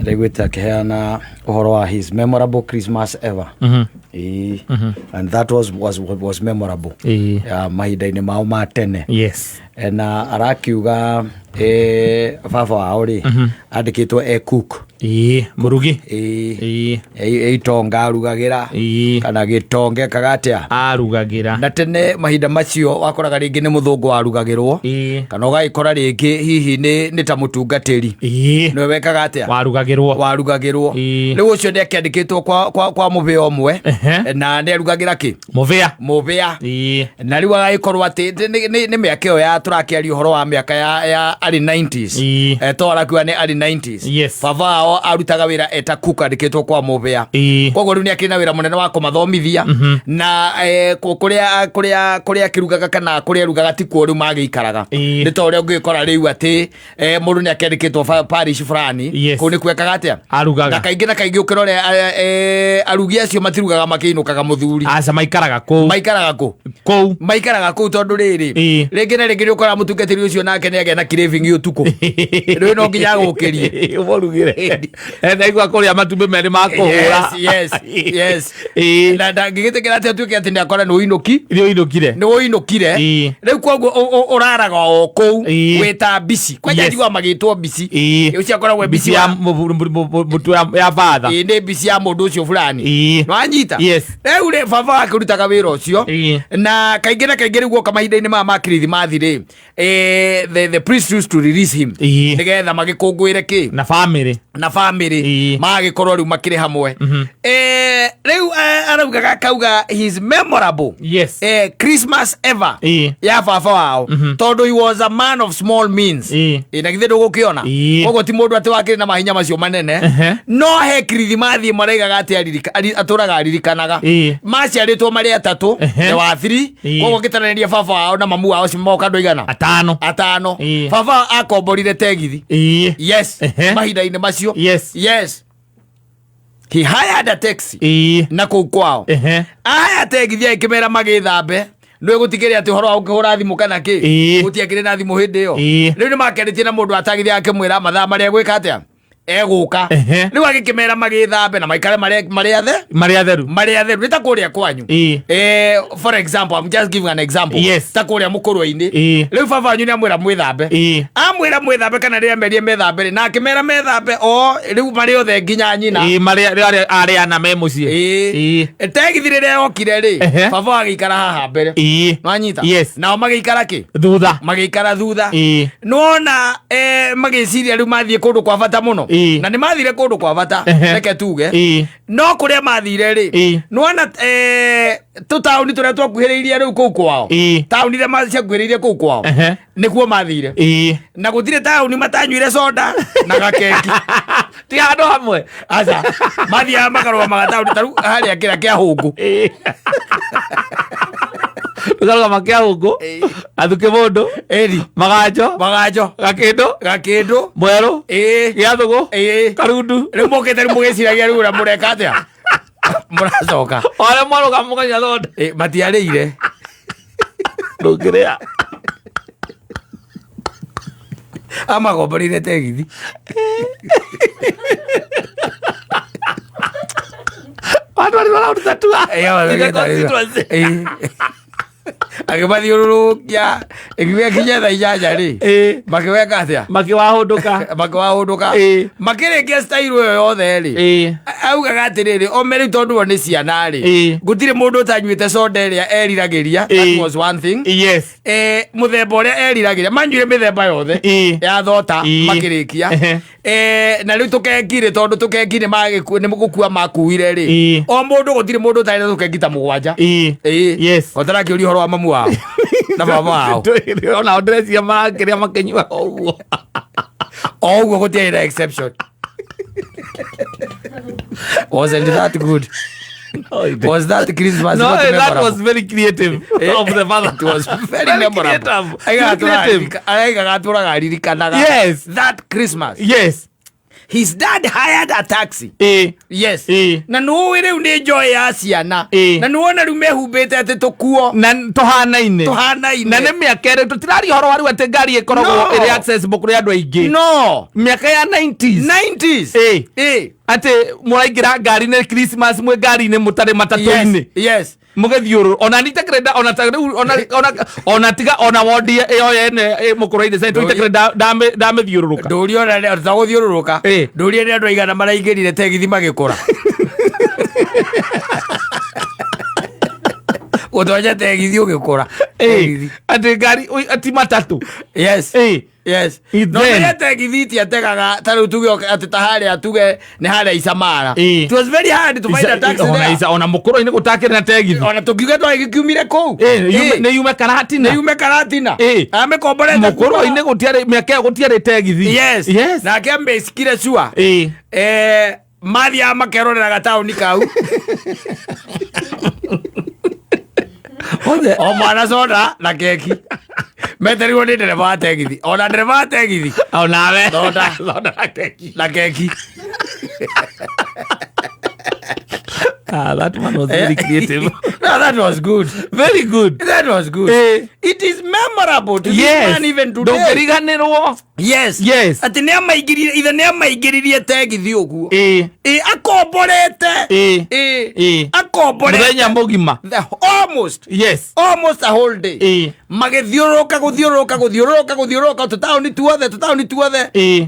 Regweta keana uhoro wa his memorable Christmas ever. And that was memorable. Mahinda-inĩ mao ma tene. Yes. Na arakiuga baba wao ri andikitwo cook. Murugi. Itonga arugagira kana gitonge kagatia arugagira. Na tene mahinda macio wakoraga ringi ni muthungu warugagirwo kana ugagikora ringi hihi ni ta mutungatiri no wekaga atia warugagirwo riu ucio ni akiandikitwo kwa muvia omwe na ni arugagira ki muvia na riu agagikorwo ati ni miaka yo ya turakiaria uhoro wa miaka ya early 90s to arakiwa ni early 90s baba arutaga wira eta cook andikitwo kwa muvia koguo riu ni akina wira munene wa kumathomithia na kuria kirugaga kana kuria rugaga tikuo riu magiikaraga ni to ria ungikora riu ati mundu ni akendikitwo parish fulani ko ni kwekaga atia arugaga na kaingi ukirore arugi acio matirugaga makiinukaga muthuri aca maikaraga ku tondu riri ringi na ringi ukora mutungatiri ucio nake ni agena craving utuku riu no nginya gukirie umorugire na igwa kuria matumbe meri makuhura yes na ndangigitekera ati atuike ati ni akora no inukire riu koguo uraraga o kou wita bisi kwa jadi wa magitwo bisi ucio akora we bisi ya mutu ya father ni bisi ya mundu ucio fulani no anyita riu ri baba akirutaga wira ucio na kaingi riu goka mahinda-ini ma Christmas ri the priest used to release him nigetha magikungwire ki na family magikorwo riu makiri hamwe riu araugaga kauga his memorable Christmas ever ya baba wao tondu he was a man of small means na githe ndugukiona koguo ti mundu ati wakiri na mahinya macio manene no he Christmas maraigaga ati aturaga aririkanaga maciaritwo mari atatu wa 3 koguo gitaraniria baba wao na mamu wao cimoka ndo igana atano baba akomborire tegithi mahinda-ini macio he hired a taxi na kou kwao aya tegithi ikimera magithambe ndio gutigiri ati horo ukihura thimu kana ki gutiakire na thimu hindi yo riu ni makeritie na mundu atagithi akimwira mathaa maria gwika atia eguka riu agikimera magithambe na maikare maria theru nita kuria kwanyu for example I'm just giving an example ta kuria mukurwa-ini riu baba wanyu ni amwira mwithambe kana ria merie methambe na akimera methambe riu mari othe nginya nyina maria aria na memucie tegithi riria yokire ri baba agikara haha mbere no anyita nao magikara ki magikara thutha nona magiciria riu mathie kundu kwa bata muno na ni mathire kundu kwa bata reke tuge no kuria mathire ri nona tutauni turia twakuhiriirie riu kou kwao tauni ria maciakuhiriirie kou kwao nikuo mathire na gutire tauni matanyuire soda na gakeki ti handu hamwe aca mathia makarwa magatauni taru haria kira kia hungu tukaruga makia hungu athuke mundu magajo gakindu mweru giathugu karundu riu mukite riu mugiciragia riu mureka atia muracoka ole mwaruga mukanya thonda matiarĩire ndũngĩrĩa amagomborire tegithi watu waliruta tu akimathiũrũrũkia ikinya thaa inyanya ri makiweka atia makiwahunduka makirikia style yo yothe ri augaga atiriri omeri tondu ni ciana ri gutire mundu utanyuite soda iria eriragiria that was one thing muthemba uria eriragiria manjuire mithemba yothe ya thota makirikia na riu tukekire tondu tukekire ni mugukua makuire ri o mundu gutire mundu utanyuite tukengita mugwanja otarakiuria horo wa mamu wao na baba wao ona ndrecia makiria makenyua oguo gutiaira exception. Wasn't that good? Was that Christmas? No, that was very creative of the father. It was very memorable. Yes, that Christmas. Yes. his dad hired a taxi. Yes. Na nuwe reu ni joy ya ciana. Na nuwona reu mehumbite ati tukuo. Na tuhanaine. Na ne miaka ere tutirari horo waru ati ngari ikoragwo iri accessible kuri andu aingi. No. Miaka ya 90s. Ati muraingira ngari ne Christmas mwe ngari ne mutare matatu-ini. Yes. Mugethiuru ona nitakrenda ona tiga ona wodi iyo yene mukuraide sai nitakrenda ndamethiururuka nduri ona taguthiururuka nduri ni andu aigana maraingirire tegithi magikura utonya tegithi ugikura ati ngari ati matatu. Yes. Yes. No me tegithi ti ategaga taru tuge ati tahari atuge ni hara Isamara. It was very hard to find a taxi there. Ona mukuru ine gutakire na tegithi. Ona tukiuga twa gikiumire kou. Ne yume karatina. Ame komborete mukuru ine gutiare miaka gutiare tegithi. Yes. Na kembe sikire sua. Mathi amakerorera gatauni kau. O mwana soda na keki. Meteriwo ni ndereva wa tegithi. Ona ndereva wa tegithi. Ona we. Soda na keki. That one was very creative. No, that was good. Very good. That was good. It is memorable to this man even today. Ndongeriganirwo. Yes. Ati ne amaigiririe tegithi uguo. Akomborete. Akomborete. Muthenya mugima. Almost. Yes. Almost a whole day. Magithiuruka tutaoni tuothe.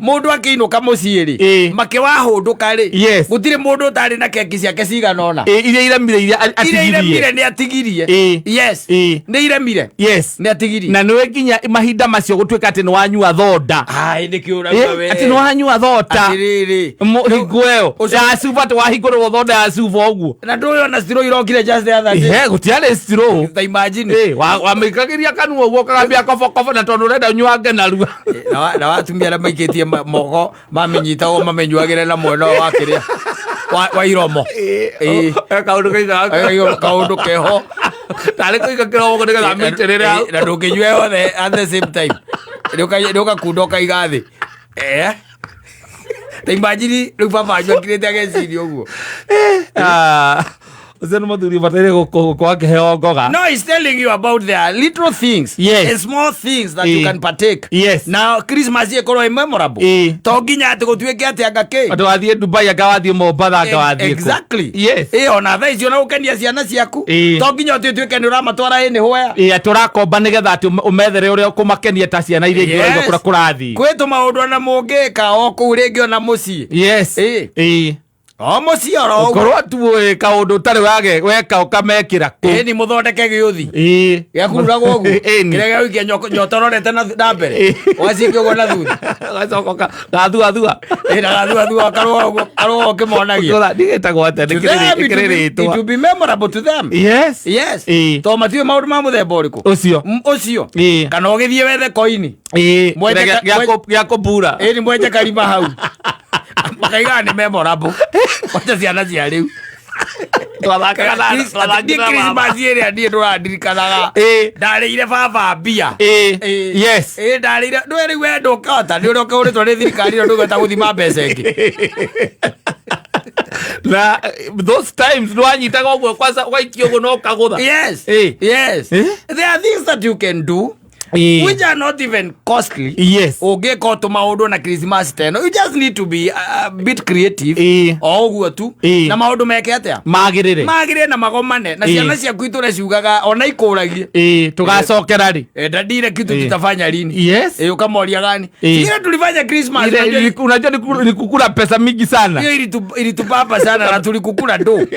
Mundu akiinuka muciiri. Makiwahunduka ri. Gutire mundu utari na keki ciake ciganona. Iria iremire ni atigirie. Yes. Ni iremire. Yes. Ni atigirie. Na niwe nginya mahinda macio gutwika ati ni wanyua thoda. Ai ni kiura we. Ati ni wanyua thoda. Atiriri. Hingweo. Ya suva to wahingurwo thoda ya suva uguo. Na nduyo na stiro irokire just the other day. Gutiare stiro. Ta imagine. Wa mikagiria kanua uguo kagambia kobo na tondu renda nyuange na rua. Na watumia la maikitie mogo mamenyita o mamenyuagire na mwena wa kiria. Wa iromo. Kaundu keho. Tale ko ikakiro ngone ga miterere na ndukinywe othe at the same time. Ndoka kundoka igathi. Ta imagine riu baba ajwakirite ageciria uguo. Zeno maduri batere kwa keheo ngoga. No, he's telling you about the little things. Yes. And small things that you can partake. Yes. Now Christmas ye koro memorable. To ginya ate gutweke ate agake. Atu athie Dubai agawathie Mombasa agawathie. Exactly. Yes. Ona tha icio na ukenia ciana ciaku. To ginya utweke ni uramatwara ini hoya. Turakomba nigetha ati umethere uria kumakenia ta ciana iria ingĩ kura kurathi. Kwetu maundu na mungika o kuu ringi ona mucii. Yes. O mucii oro korwo tu kaundu tari wage weka ukamekira ku. Ni muthondeke giuthi. Giakuragwo uguo. Kiria giukia nyotororete na mbere. Wacikio go na thuthi. Gacoka gathua. Na gathua karwo kimonagia. Gola digitagwo ate It will be memorable to them. Yes. To matiwe maundu ma muthemba uriku. Ucio. Kana ugithie wethe koini. Gya kubura. Ni mwenje karima hau. Makaiga ni memorable. Wacha ciana cia riu. Christmas ĩrĩa niĩ ndũrandirikanaga ndarĩire baba mbia. Yes. Ndarĩire ndũĩ rĩu we ndũkahota nĩ ũrĩa ũkahũrĩtwo nĩ thirikari ĩno ndũgũhota gũthima mbeca ĩngĩ. Na those times ndwanyitaga ũguo kwanza ũgaikia ũguo no ũkagũtha. Yes. There are things that you can do which are not even costly. Yes. Ungĩka tũmaũndũ na Christmas teno. You just need to be a bit creative. O ũguo tu. Na maũndũ meke atĩa? Magĩrĩre na magomane. Na ciana ciaku itũre ciugaga ona ikũragie. Tugacokera ri. Dadile kitu tutafanya lini? Yes. Ukamwambia gani? Sisi tulifanya Christmas. Unajua nilikukula pesa mingi sana. Hiyo ilitupapa sana na tulikukula do.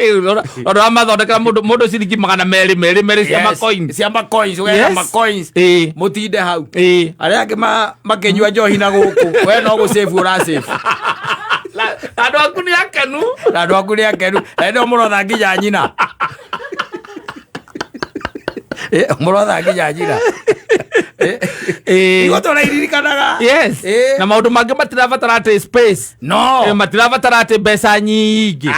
Ndo amathondeka mundu ciringi 200 ciama coins ugaga ma coins. Mutinde hau. Aria angĩ makenyua njohi na gũkũ. We no gũsave ura save. Andũ aku nĩ akenu. Andũ aku nĩ akenu. Ndio mũrotha nginya nyina. Mũrotha nginya nyina. igo tũrairirikanaga na maũndũ mangĩ matirabatara atĩ space matirabatara atĩ mbeca nyingĩ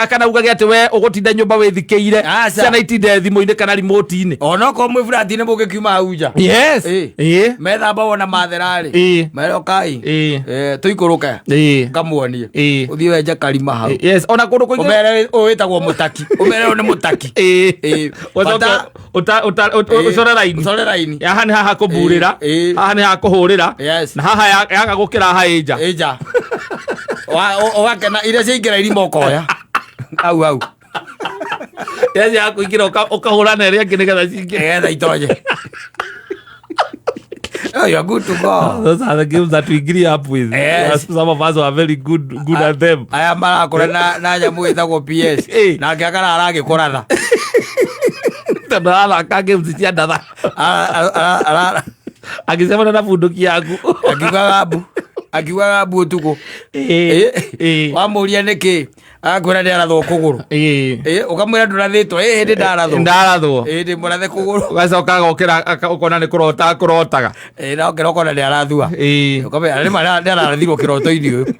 akanauga atĩ we ũgũtinda nyũmba wĩthikĩire ciana itinde thimũ-inĩ kana remote-inĩ onokorwo mwĩ buratini mũgĩkiuma hau nja methamba wona matherarĩ merokai tũikũrũke ngamuonie ũthiĩ wenje karima hau ona kũndũ kũingĩ ũmere ũyũ wĩtagwo mũtaki ũmere ũyũ nĩ mũtaki ũcore raini haha nĩ haha kũmburĩra haha nĩ haha kũhũrĩra na haha yaga gũkĩra haha ĩnja ũgakena iria ciaingĩra irima ũkoya hau ya kũingĩra ũkahũra na ĩrĩa ngĩ nĩgetha getha itonye. Oh, you're good to go. Those are the games that we grew up with. Some of us were very good at them. Aya marakora na nyamu ĩtagwo PS nake akara aragĩkũratha tondũ games cia ndatha agĩcemana na bunduki yaku akiugaga mbu ũtukũ wamũria nĩkĩ akwĩra nĩarathwo kũgũrũ ũkamwĩra ndũrathĩtwo hĩndĩ ndarathwo hĩndĩ mũrathe kũgũrũ ũgacoka agokĩra ũkona nĩ kũrotaga na okĩra ũkona nĩarathua ũkamwĩra nĩma nĩarathirwo kĩroto-inĩ ũyũ.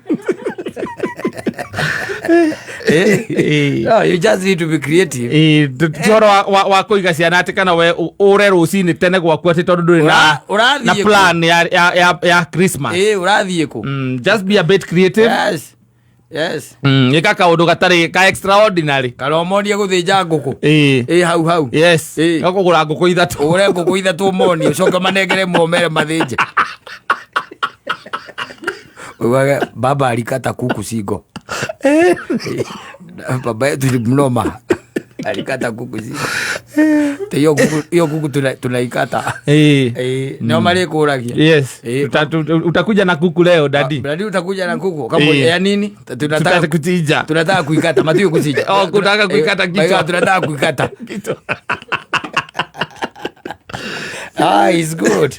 You just need to be creative. Toro wa kũiga ciana atĩ kana we ũre rũcinĩ tene gwaku atĩ tondũ ndũrĩ na plan ya Christmas. Ũrathiĩ kũ? Just be a bit creative. Yes. Ĩka kaũndũ gatarĩ ka extraordinary. Karomonie gũthĩnja ngũkũ. Hau. Yes. Ũkũgũra ngũkũ ithatũ. Ũgũre ngũkũ ithatũ ũmonie ũcoke manengere momere mathĩnje. Uwage baba alikata kuku singo. Baba yetu mnoma alikata kuku singo. Hiyo kuku tunaikata. Ndio malikuragia. Yes. Utakuja na kuku leo daddy. Daddy utakuja na kuku. Kama ya nini? Tunataka kuchinja. Tunataka kuikata. Matio kuchinja. Tunataka kuikata kichwa. Tunataka kuikata kichwa. It's good.